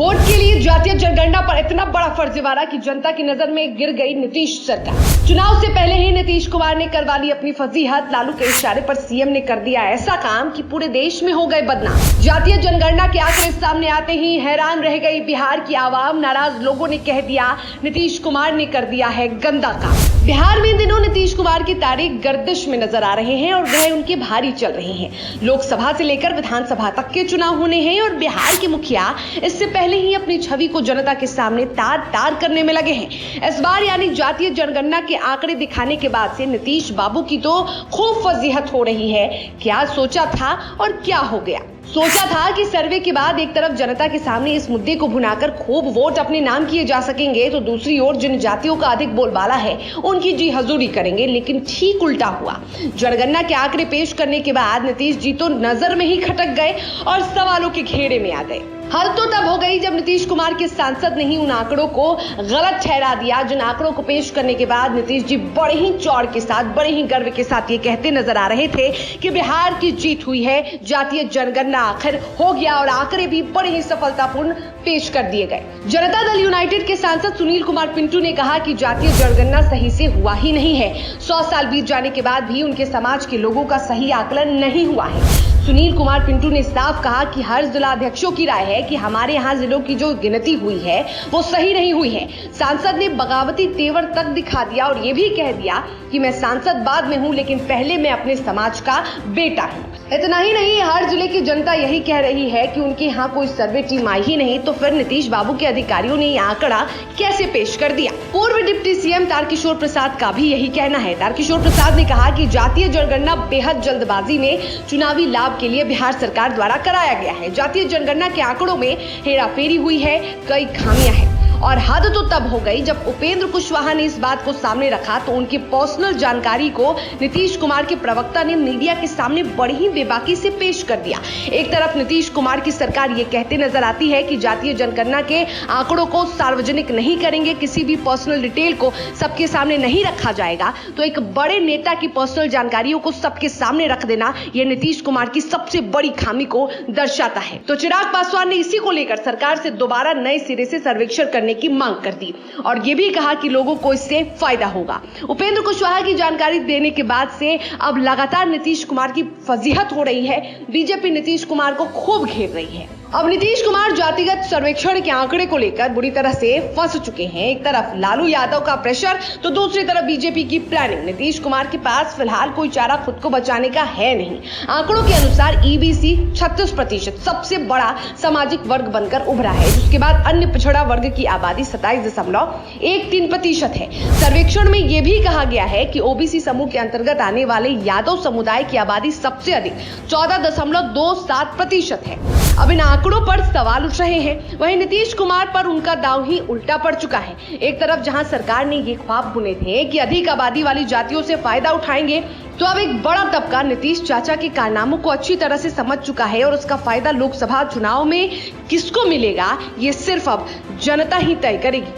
Vote के लिए जातीय जनगणना पर इतना बड़ा फर्जीवाड़ा कि जनता की नजर में गिर गई नीतीश सरकार। चुनाव से पहले ही नीतीश कुमार ने करवा ली अपनी फजीहत। लालू के इशारे पर सीएम ने कर दिया ऐसा काम कि पूरे देश में हो गए बदनाम। जातीय जनगणना के आंकड़े सामने आते ही हैरान रह गई बिहार की आवाम। नाराज लोगों ने कह दिया नीतीश कुमार ने कर दिया है गंदा काम। बिहार में इन दिनों नीतीश कुमार की तारीख गर्दिश में नजर आ रहे हैं और ग्रह उनके भारी चल रहे हैं। लोकसभा से लेकर विधानसभा तक के चुनाव होने हैं और बिहार के मुखिया इससे पहले ही अपनी छवि को जनता के सामने तार करने में लगे हैं। इस बार यानी जातीय जनगणना के आंकड़े दिखाने के बाद से नीतीश बाबू की तो खूब फजीहत हो रही है। क्या सोचा था और क्या हो गया। सोचा था कि सर्वे के बाद एक तरफ जनता के सामने इस मुद्दे को भुनाकर खूब वोट अपने नाम किए जा सकेंगे, तो दूसरी ओर जिन जातियों का अधिक बोलबाला है उनकी जी हजूरी करेंगे। लेकिन ठीक उल्टा हुआ। जनगणना के आंकड़े पेश करने के बाद नीतीश जी तो नजर में ही खटक गए और सवालों के घेरे में आ गए। हद तो तब हो गई जब नीतीश कुमार के सांसद ने ही उन आंकड़ों को गलत ठहरा दिया, जिन आंकड़ों को पेश करने के बाद नीतीश जी बड़े ही चौड़ के साथ, बड़े ही गर्व के साथ ये कहते नजर आ रहे थे कि बिहार की जीत हुई है, जातीय जनगणना आखिर हो गया और आंकड़े भी बड़े ही सफलतापूर्ण पेश कर दिए गए। जनता दल यूनाइटेड के सांसद सुनील कुमार पिंटू ने कहा कि जातीय जनगणना सही से हुआ ही नहीं है। 100 साल बीत जाने के बाद भी उनके समाज के लोगों का सही आकलन नहीं हुआ है। सुनील कुमार पिंटू ने साफ कहा कि हर जिलाध्यक्षों की राय है कि हमारे यहाँ जिलों की जो गिनती हुई है वो सही नहीं हुई है। सांसद ने बगावती तेवर तक दिखा दिया और ये भी कह दिया कि मैं सांसद बाद में हूँ, लेकिन पहले मैं अपने समाज का बेटा हूँ। इतना ही नहीं, हर जिले की जनता यही कह रही है कि उनके यहाँ कोई सर्वे टीम आई ही नहीं, तो फिर नीतीश बाबू के अधिकारियों ने यह आंकड़ा कैसे पेश कर दिया। पूर्व डिप्टी सीएम तारकिशोर प्रसाद का भी यही कहना है। तारकिशोर प्रसाद ने कहा कि जातीय जनगणना बेहद जल्दबाजी में चुनावी लाभ के लिए बिहार सरकार द्वारा कराया गया है। जातीय जनगणना के आंकड़ों में हेराफेरी हुई है, कई खामियां हैं। और हद तो तब हो गई जब उपेंद्र कुशवाहा ने इस बात को सामने रखा तो उनकी पर्सनल जानकारी को नीतीश कुमार के प्रवक्ता ने मीडिया के सामने बड़ी ही बेबाकी से पेश कर दिया। एक तरफ नीतीश कुमार की सरकार ये कहते नजर आती है कि जातीय जनगणना के आंकड़ों को सार्वजनिक नहीं करेंगे, किसी भी पर्सनल डिटेल को सबके सामने नहीं रखा जाएगा, तो एक बड़े नेता की पर्सनल जानकारियों को सबके सामने रख देना यह नीतीश कुमार की सबसे बड़ी खामी को दर्शाता है। तो चिराग पासवान ने इसी को लेकर सरकार से दोबारा नए सिरे से सर्वेक्षण करने की मांग कर दी और यह भी कहा कि लोगों को इससे फायदा होगा। उपेंद्र कुशवाहा की जानकारी देने के बाद से अब लगातार नीतीश कुमार की फजीहत हो रही है। बीजेपी नीतीश कुमार को खूब घेर रही है। अब नीतीश कुमार जातिगत सर्वेक्षण के आंकड़े को लेकर बुरी तरह से फंस चुके हैं। एक तरफ लालू यादव का प्रेशर तो दूसरी तरफ बीजेपी की प्लानिंग। नीतीश कुमार के पास फिलहाल कोई चारा खुद को बचाने का है नहीं। आंकड़ों के अनुसार ईबीसी 36% सबसे बड़ा सामाजिक वर्ग बनकर उभरा है, जिसके बाद अन्य पिछड़ा वर्ग की आबादी 27.13% है। सर्वेक्षण में यह भी कहा गया है कि ओबीसी समूह के अंतर्गत आने वाले यादव समुदाय की आबादी सबसे अधिक 14.27% है। अब इन आंकड़ों पर सवाल उठ रहे हैं। वहीं नीतीश कुमार पर उनका दांव ही उल्टा पड़ चुका है। एक तरफ जहां सरकार ने ये ख्वाब बुने थे कि अधिक आबादी वाली जातियों से फायदा उठाएंगे, तो अब एक बड़ा तबका नीतीश चाचा के कारनामों को अच्छी तरह से समझ चुका है और उसका फायदा लोकसभा चुनाव में किसको मिलेगा ये सिर्फ अब जनता ही तय करेगी।